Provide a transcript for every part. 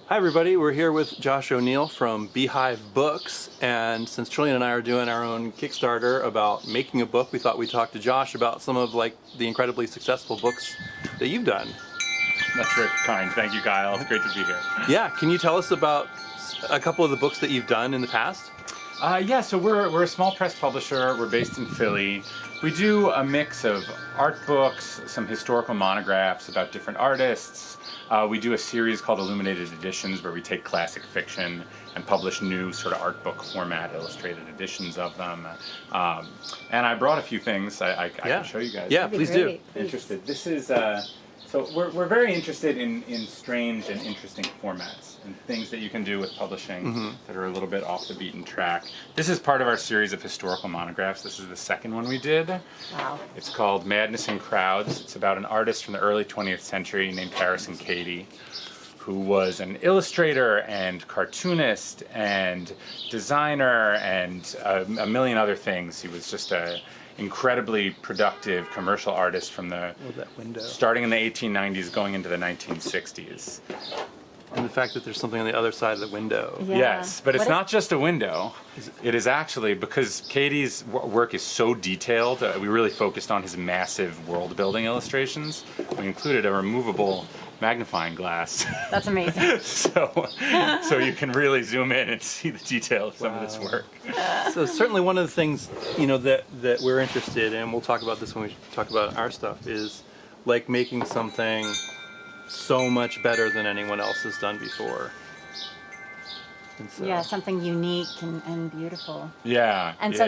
Hi everybody, we're here with Josh O'Neill from Beehive Books, and since Trillian and I are doing our own Kickstarter about making a book, we thought we'd talk to Josh about some of the incredibly successful books that you've done. That's very kind. Thank you, Kyle. It's great to be here. Yeah, can you tell us about a couple of the books that you've done in the past? Yeah, so we're a small press publisher. We're based in Philly. We do a mix of art books, some historical monographs about different artists. We do a series called Illuminated Editions where we take classic fiction and publish new sort of art book format illustrated editions of them. And I brought a few things I can show you guys. Yeah, please do. Interested. This is, so we're very interested in strange and interesting formats and things that you can do with publishing that are a little bit off the beaten track. This is part of our series of historical monographs. This is the second one we did. Wow. It's called Madness in Crowds. It's about an artist from the early 20th century named Harrison Cady, who was an illustrator and cartoonist and designer and a million other things. He was just a incredibly productive commercial artist from starting in the 1890s going into the 1960s. And the fact that there's something on the other side of the window. Yeah. Yes, but it's not just a window. It is actually, because Cady's work is so detailed, we really focused on his massive world-building illustrations. We included a removable magnifying glass. That's amazing. so you can really zoom in and see the detail of some of this work. So certainly one of the things, you know, that we're interested in, we'll talk about this when we talk about our stuff, is like making something so much better than anyone else has done before. And so, Yeah, something unique and beautiful. Yeah. And so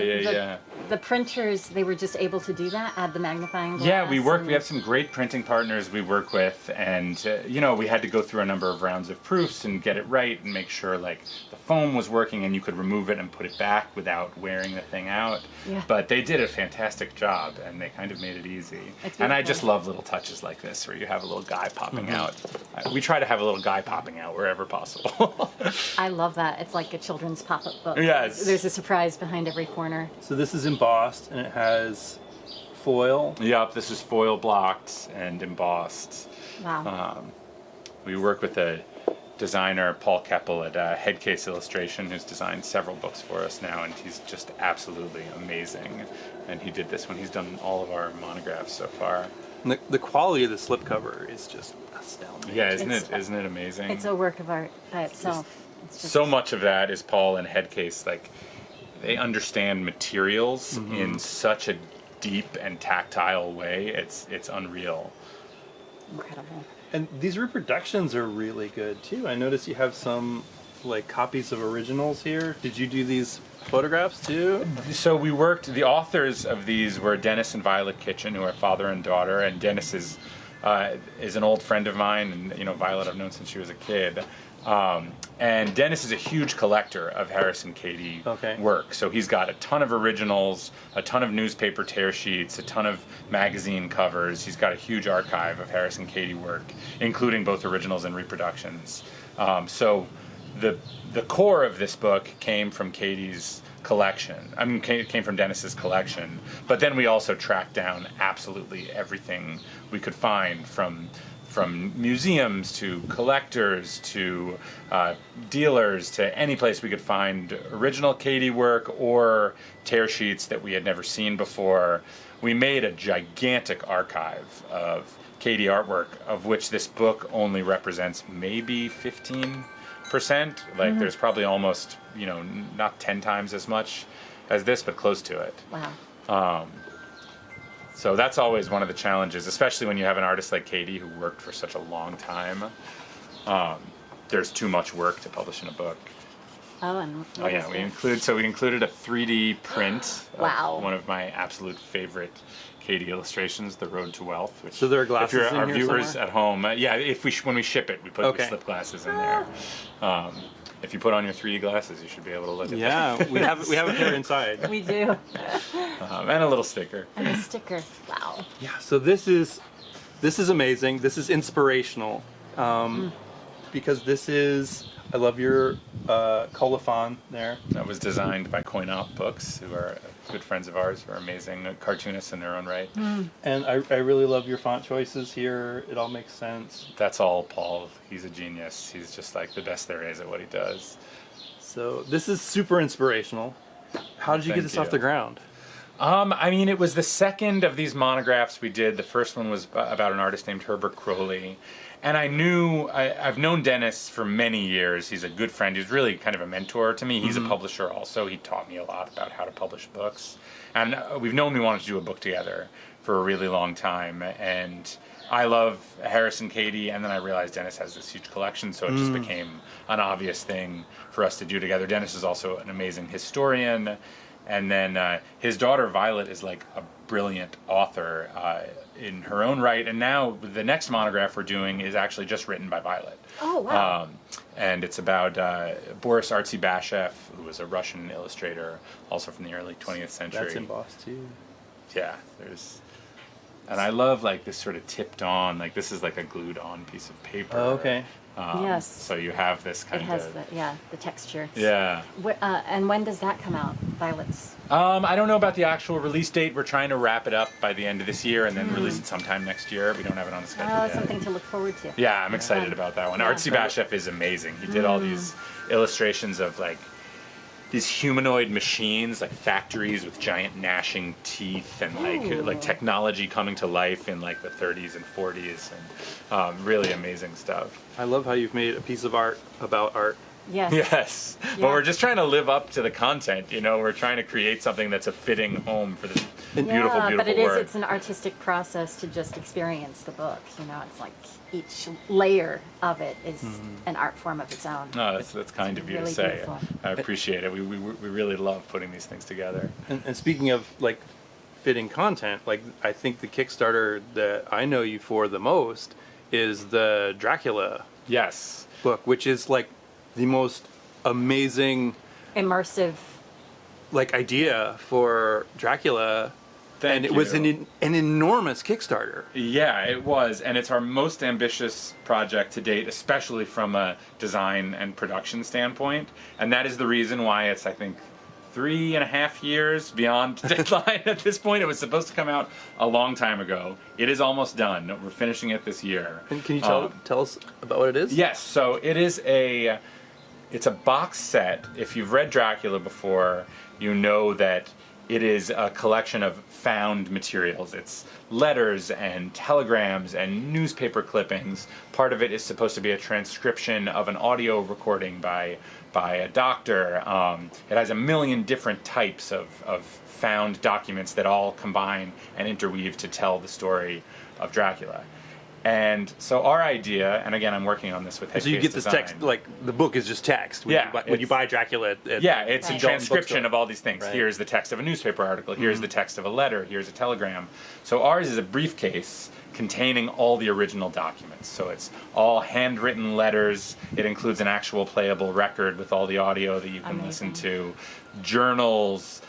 the printers, they were just able to do that, add the magnifying glass? Yeah, we have some great printing partners we work with, and you know, we had to go through a number of rounds of proofs and get it right and make sure like the foam was working and you could remove it and put it back without wearing the thing out. Yeah. But they did a fantastic job and they kind of made it easy. And I just love little touches like this where you have a little guy popping out. We try to have a little guy popping out wherever possible. I love that. It's like a children's pop-up book. Yes. There's a surprise behind every corner. So this is embossed and it has foil. Yep, this is foil blocked and embossed. Wow. We work with a designer, Paul Keppel, at Headcase Illustration, who's designed several books for us now, and he's just absolutely amazing. And he did this when he's done all of our monographs so far. And the quality of the slipcover is just astounding. Yeah, isn't it amazing? It's a work of art by itself. It's just so much of that is Paul and Headcase. Like, they understand materials in such a deep and tactile way. It's unreal. incredible. And these reproductions are really good too. I noticed you have some like copies of originals here. Did you do these photographs too? So the authors of these were Dennis and Violet Kitchen, who are father and daughter, and Dennis is an old friend of mine, and you know, Violet I've known since she was a kid. And Dennis is a huge collector of Harrison Cady work. So he's got a ton of originals, a ton of newspaper tear sheets, a ton of magazine covers. He's got a huge archive of Harrison Cady work, including both originals and reproductions. So the core of this book came from Cady's collection. I mean, came from Dennis's collection. But then we also tracked down absolutely everything we could find, from museums to collectors to dealers to any place we could find original Cady work or tear sheets that we had never seen before. We made a gigantic archive of Cady artwork, of which this book only represents maybe 15%. Like there's probably almost, you know, not 10 times as much as this, but close to it. Wow. So that's always one of the challenges, especially when you have an artist like Cady who worked for such a long time. There's too much work to publish in a book. We included a 3D print of one of my absolute favorite Cady illustrations, The Road to Wealth. Which, so there are glasses if you're our viewers somewhere? At home, when we ship it, we put the slip glasses in there. If you put on your 3D glasses, you should be able to look at them. Yeah, we have a pair inside. We do. And a little sticker. And a sticker. Wow. Yeah, so this is amazing. This is inspirational because this is, I love your colophon there. That was designed by Coin-Op Books, who are good friends of ours, who are amazing cartoonists in their own right. And I really love your font choices here. It all makes sense. That's all Paul. He's a genius. He's just like the best there is at what he does. So this is super inspirational. How did you get Thank this off you. the ground? I mean, it was the second of these monographs we did. The first one was about an artist named Herbert Crowley. And I've known Dennis for many years. He's a good friend. He's really kind of a mentor to me. He's a publisher also. He taught me a lot about how to publish books. And we've known we wanted to do a book together for a really long time. And I love Harrison Cady, and then I realized Dennis has this huge collection, so it just became an obvious thing for us to do together. Dennis is also an amazing historian. And then his daughter Violet is like a brilliant author in her own right. And now the next monograph we're doing is actually just written by Violet. Oh, wow. And it's about Boris Artseybashev, who was a Russian illustrator, also from the early 20th century. That's embossed too. Yeah, and I love like this sort of tipped on, like this is like a glued on piece of paper. Oh, okay. Yes. So you have this It kind has of the texture. yeah. And when does that come out, Violet's? I don't know about the actual release date. We're trying to wrap it up by the end of this year and then release it sometime next year. We don't have it on the schedule Oh, yet. something to look forward to. Yeah, I'm excited about that one. Yeah. Artseybashev is amazing. He did all these illustrations of like these humanoid machines, like factories with giant gnashing teeth, and like technology coming to life in like the 30s and 40s, and really amazing stuff. I love how you've made a piece of art about art. Yes. Yes, but we're just trying to live up to the content. You know, we're trying to create something that's a fitting home for this beautiful, beautiful but work. it's an artistic process to just experience the book. You know, it's like each layer of it is an art form of its own. No, that's kind of you to really say. beautiful. I appreciate it. We really love putting these things together. And speaking of like fitting content, like I think the Kickstarter that I know you for the most is the Dracula Yes. book, which is like the most Immersive. like idea for Dracula. Thank and it was you. an enormous Kickstarter. Yeah, it was, and it's our most ambitious project to date, especially from a design and production standpoint. And that is the reason why it's, I think, 3.5 years beyond deadline at this point. It was supposed to come out a long time ago. It is almost done. We're finishing it this year. And can you tell us about what it is? Yes, so it's a box set. If you've read Dracula before, you know that it is a collection of found materials. It's letters and telegrams and newspaper clippings. Part of it is supposed to be a transcription of an audio recording by a doctor. It has a million different types of found documents that all combine and interweave to tell the story of Dracula. And so our idea, and again, I'm working on this with Headcase So you get this Design. text, like the book is just text. When you buy Dracula. It's a Right. transcription of all these things. Right. Here's the text of a newspaper article. Here's the text of a letter. Here's a telegram. So ours is a briefcase containing all the original documents. So it's all handwritten letters. It includes an actual playable record with all the audio that you can listen to, journals,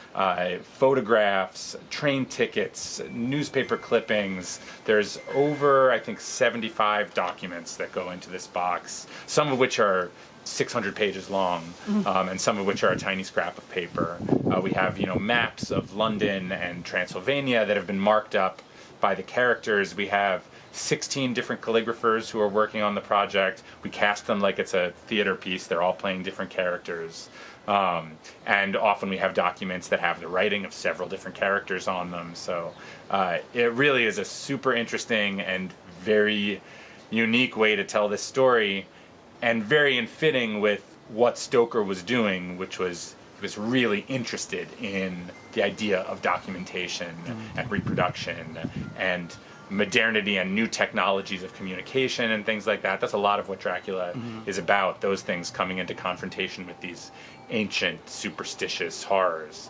photographs, train tickets, newspaper clippings. There's over, I think, 75 documents that go into this box, some of which are 600 pages long, and some of which are a tiny scrap of paper. We have, maps of London and Transylvania that have been marked up by the characters. We have 16 different calligraphers who are working on the project. We cast them like it's a theater piece. They're all playing different characters. And often we have documents that have the writing of several different characters on them. So it really is a super interesting and very unique way to tell this story, and very in fitting with what Stoker was doing, which was he was really interested in the idea of documentation and reproduction and modernity and new technologies of communication and things like that. That's a lot of what Dracula is about, those things coming into confrontation with these ancient superstitious horrors.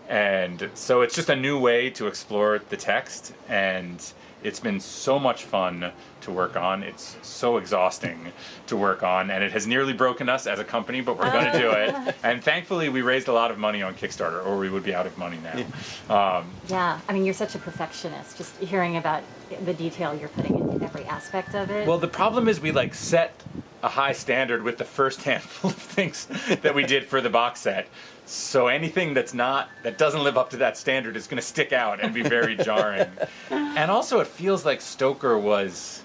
And so it's just a new way to explore the text, and it's been so much fun to work on. It's so exhausting to work on, and it has nearly broken us as a company, but we're going to do it. And thankfully, we raised a lot of money on Kickstarter, or we would be out of money now. Yeah, I mean, you're such a perfectionist. Just hearing about the detail you're putting into every aspect of it. Well, the problem is we set a high standard with the first handful of things that we did for the box set. So anything that doesn't live up to that standard is going to stick out and be very jarring. And also it feels like Stoker was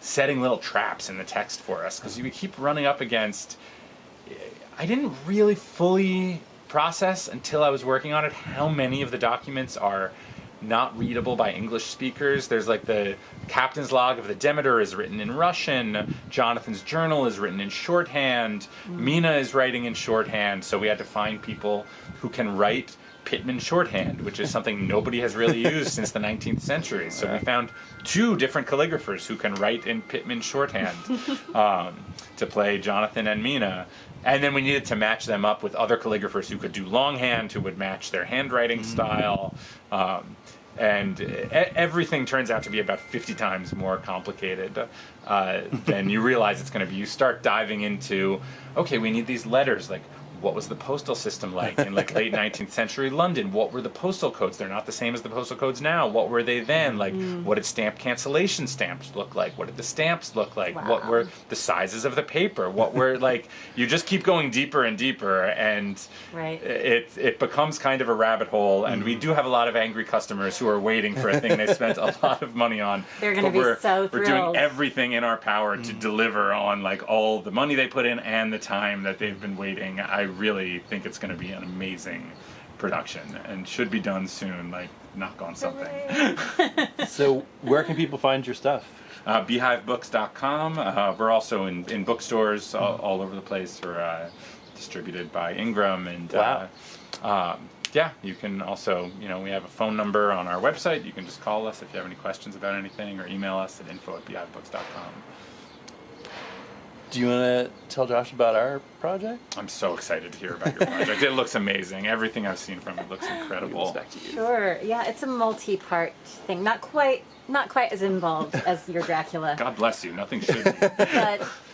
setting little traps in the text for us, because we keep running up against, I didn't really fully process until I was working on it how many of the documents are not readable by English speakers. There's like the captain's log of the Demeter is written in Russian, Jonathan's journal is written in shorthand, Mina is writing in shorthand, so we had to find people who can write Pitman shorthand, which is something nobody has really used since the 19th century. So we found 2 different calligraphers who can write in Pitman shorthand to play Jonathan and Mina. And then we needed to match them up with other calligraphers who could do longhand, who would match their handwriting style. And everything turns out to be about 50 times more complicated than you realize it's going to be. You start diving into, okay, we need these letters, like, what was the postal system like in like late 19th century London? What were the postal codes? They're not the same as the postal codes now. What were they then? Like, what did stamp cancellation stamps look like? What did the stamps look like? Wow. What were the sizes of the paper? What were, like, you just keep going deeper and deeper, and Right. it becomes kind of a rabbit hole. And we do have a lot of angry customers who are waiting for a thing they spent a lot of money on. They're going to be so thrilled. We're doing everything in our power to deliver on, like, all the money they put in and the time that they've been waiting. I really think it's going to be an amazing production and should be done soon, like, knock on something. So where can people find your stuff? Beehivebooks.com. We're also in bookstores all over the place. We're distributed by Ingram. And yeah, you can also, we have a phone number on our website. You can just call us if you have any questions about anything, or email us at info@beehivebooks.com. Do you want to tell Josh about our project? I'm so excited to hear about your project. It looks amazing. Everything I've seen from it looks incredible. Back to you. Sure. Yeah, it's a multi-part thing. Not quite as involved as your Dracula. God bless you. Nothing should be.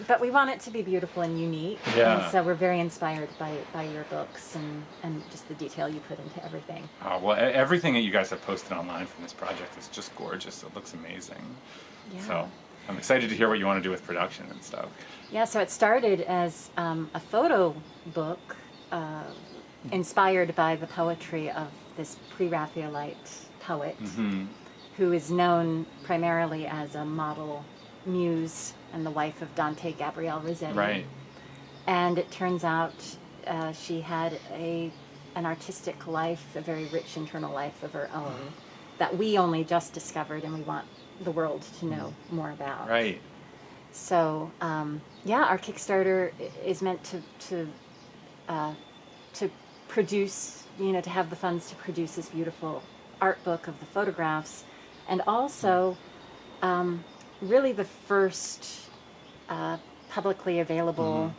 But we want it to be beautiful and unique. Yeah. And so we're very inspired by your books and just the detail you put into everything. Well, everything that you guys have posted online from this project is just gorgeous. It looks amazing. Yeah. So I'm excited to hear what you want to do with production and stuff. Yeah, so it started as a photo book inspired by the poetry of this pre-Raphaelite poet who is known primarily as a model muse and the wife of Dante Gabriel Rossetti. Right. And it turns out she had an artistic life, a very rich internal life of her own that we only just discovered and we want the world to know more about. Right. So, our Kickstarter is meant to produce, to have the funds to produce this beautiful art book of the photographs, and also really the first publicly available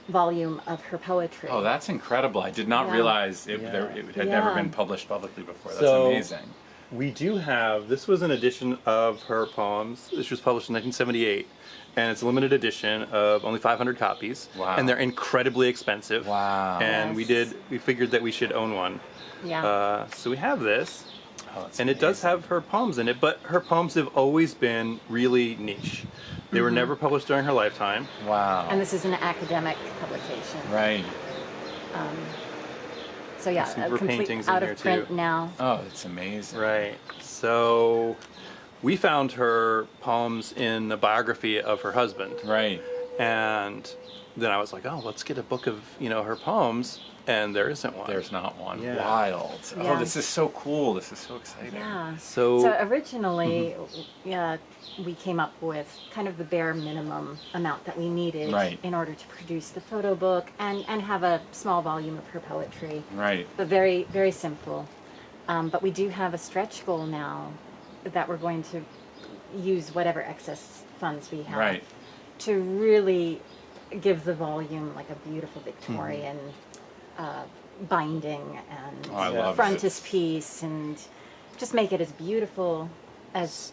volume of her poetry. Oh, that's incredible. I did not realize it had never been published publicly before. That's amazing. We do have, this was an edition of her poems. This was published in 1978, and it's a limited edition of only 500 copies. Wow. And they're incredibly expensive. Wow. And Yes. we figured that we should own one. Yeah. So we have this, Oh, that's and it does have her poems in it, but her poems have always been really niche. They were never published during her lifetime. Wow. And this is an academic publication. Right. So yeah, Some of her complete paintings in out here, of print too. now. Oh, it's amazing. Right. So we found her poems in the biography of her husband. Right. And then I was like, oh, let's get a book of, her poems. And there isn't one. There's not one. Yeah. Wild. Yeah. Oh, this is so cool. This is so exciting. Yeah. So Originally, we came up with kind of the bare minimum amount that we needed Right. in order to produce the photo book and have a small volume of her poetry. Right. But very, very simple. But we do have a stretch goal now that we're going to use whatever excess funds we have Right. to really give the volume like a beautiful Victorian binding and Oh, I love frontispiece and just make it as beautiful as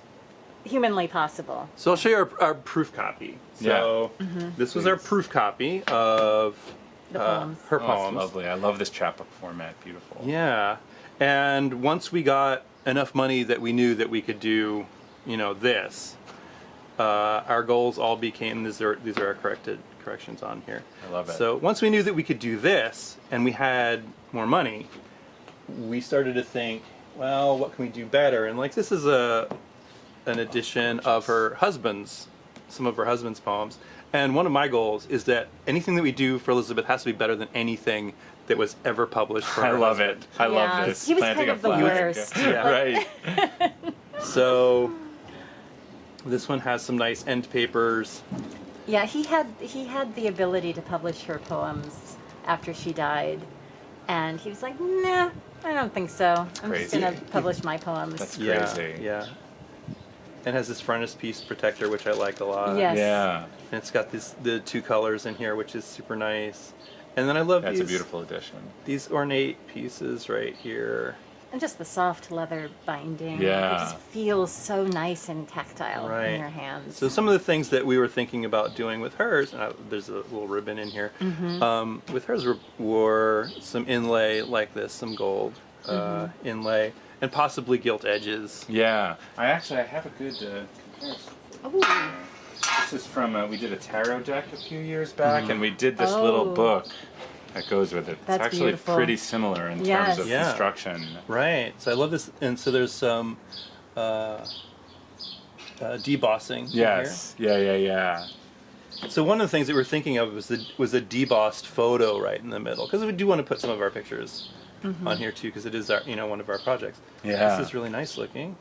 humanly possible. So I'll show you our proof copy. So this was our proof copy of The poems. her Oh, poems. it's lovely. I love this chapbook format. Beautiful. Yeah. And once we got enough money that we knew that we could do, this, our goals all became, these are our corrections on here. I love it. So once we knew that we could do this and we had more money, we started to think, well, what can we do better? And like, this is an edition of some of her husband's poems. And one of my goals is that anything that we do for Elizabeth has to be better than anything that was ever published for her I love husband. it. I love this. He was Planting kind a of the flag. worst. Yeah. Right. So this one has some nice end papers. Yeah, he had the ability to publish her poems after she died, and he was like, nah, I don't think so. I'm just Crazy. gonna publish my poems. That's Yeah, crazy. yeah. And has this frontispiece protector, which I like a lot. Yes. Yeah. And it's got the two colors in here, which is super nice. And then I love That's these a beautiful addition. these ornate pieces right here. And just the soft leather binding. Yeah. It just feels so nice and tactile Right. in your hands. So some of the things that we were thinking about doing with hers, and there's a little ribbon in here. With hers were some inlay like this, some gold inlay, and possibly gilt edges. Yeah. I have a good comparison. Ooh. This is from, we did a tarot deck a few years back, and we did this little book that goes with it. That's it's actually beautiful. pretty similar in Yes. terms of Yeah. construction. Right. So I love this, and so there's some debossing. in Yes. Yeah. here. So one of the things that we're thinking of was a debossed photo right in the middle, because we do want to put some of our pictures on here too, because it is our one of our projects. Yeah. This is really nice looking.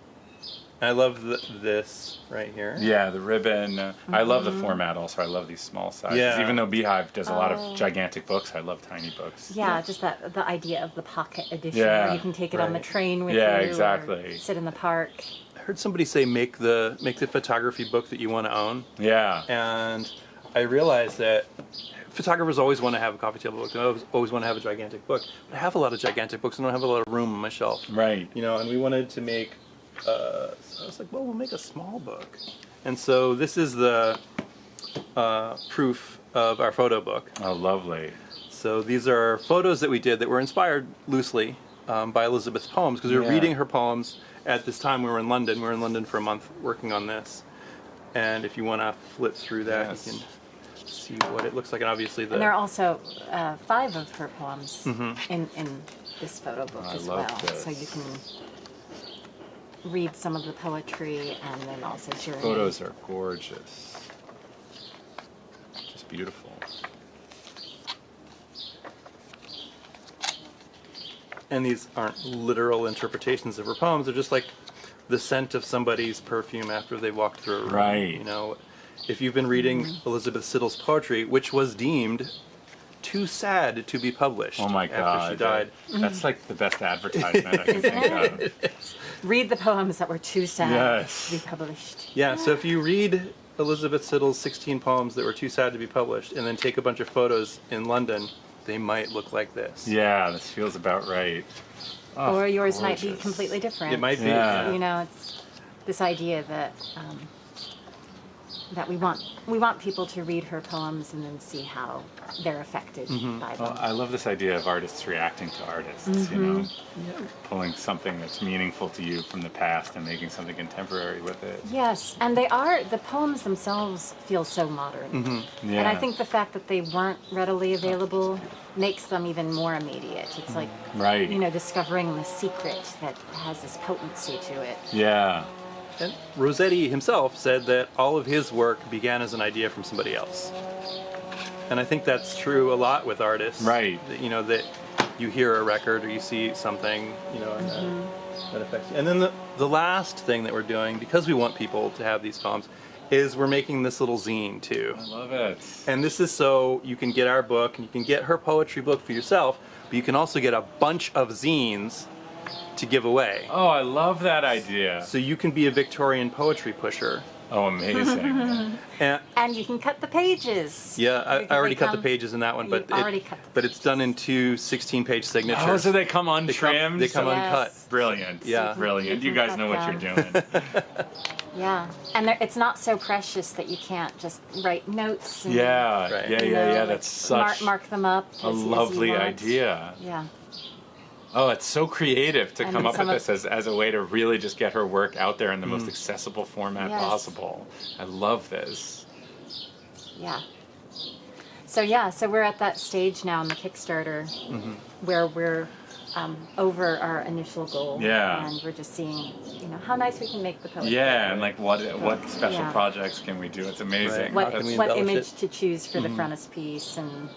And I love this right here. Yeah, the ribbon. I love the format also. I love these small sizes. Yeah. Even though Beehive does a lot of gigantic books, I love tiny books. Yeah, just the idea of the pocket edition Yeah, where you can take it on the right. train with you. Yeah, or exactly. sit in the park. I heard somebody say make the photography book that you want to own, Yeah. and I realized that photographers always want to have a coffee table book. They always want to have a gigantic book. But I have a lot of gigantic books, and I don't have a lot of room on my shelf. Right. And we wanted to make. So I was like, well, we'll make a small book, and so this is the proof of our photo book. Oh, lovely. So these are photos that we did that were inspired loosely by Elizabeth's poems, because we were Yeah. reading her poems at this time. We were in London. We were in London for a month working on this. And if you want to flip through that, Yes. you can see what it looks like. And obviously And there are also 5 of her poems in this photo book I as love well. this. So you can read some of the poetry and then also journey. Photos are gorgeous. Just beautiful. And these aren't literal interpretations of her poems. They're just like the scent of somebody's perfume after they walked through a room. Right. If you've been reading Elizabeth Siddal's poetry, which was deemed too sad to be published Oh my God. after she died. That's like the best advertisement I can think of. Read the poems that were too sad Yes. to be published. Yeah, so if you read Elizabeth Siddal's 16 poems that were too sad to be published and then take a bunch of photos in London, they might look like this. Yeah, this feels about right. Oh, Or yours might be gorgeous. completely different. It might be. Yeah. It's this idea that that we want people to read her poems and then see how they're affected by them. Well, I love this idea of artists reacting to artists, pulling something that's meaningful to you from the past and making something contemporary with it. Yes, and the poems themselves feel so modern. Yeah. And I think the fact that they weren't readily available makes them even more immediate. It's like, Right. discovering the secret that has this potency to it. Yeah. And Rossetti himself said that all of his work began as an idea from somebody else. And I think that's true a lot with artists. Right. That, that you hear a record or you see something, and that affects you. And then the last thing that we're doing, because we want people to have these poems, is we're making this little zine too. I love it. And this is so you can get our book and you can get her poetry book for yourself, but you can also get a bunch of zines to give away. Oh, I love that idea. So you can be a Victorian poetry pusher. Oh, amazing. And you can cut the pages. Yeah, I Because already they cut the come- pages in that one, but You've already cut the but it's done in two 16-page signatures. Oh, so they come They untrimmed? they come Yes. uncut. Brilliant. Yeah. Brilliant. You You can guys know what cut you're doing. Yeah, and it's not so precious that you can't just write notes. And, Yeah. Right. Yeah, you yeah, know, yeah. like That's such mark them up. a as you lovely want. idea. Yeah. Oh, it's so creative to And come then up with some of- this as a way to really just get her work out there in the most accessible format Yes. possible. I love this. Yeah. So we're at that stage now in the Kickstarter where we're over our initial goal. Yeah. And we're just seeing, how nice we can make the poetry. Yeah, and like what special Yeah. projects can we do? It's amazing. Right. What, How can we what embellish image it? to choose for the frontispiece, and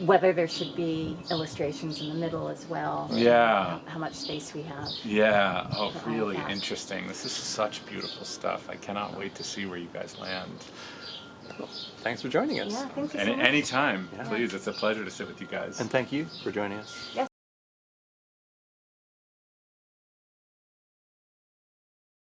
whether there should be illustrations in the middle as well. Yeah. How much space we have. Yeah. Oh, all really that. interesting. This is such beautiful stuff. I cannot wait to see where you guys land. Thanks for joining us. Yeah, thank you so much. Anytime, Yeah. please. It's a pleasure to sit with you guys. And thank you for joining us. Yes.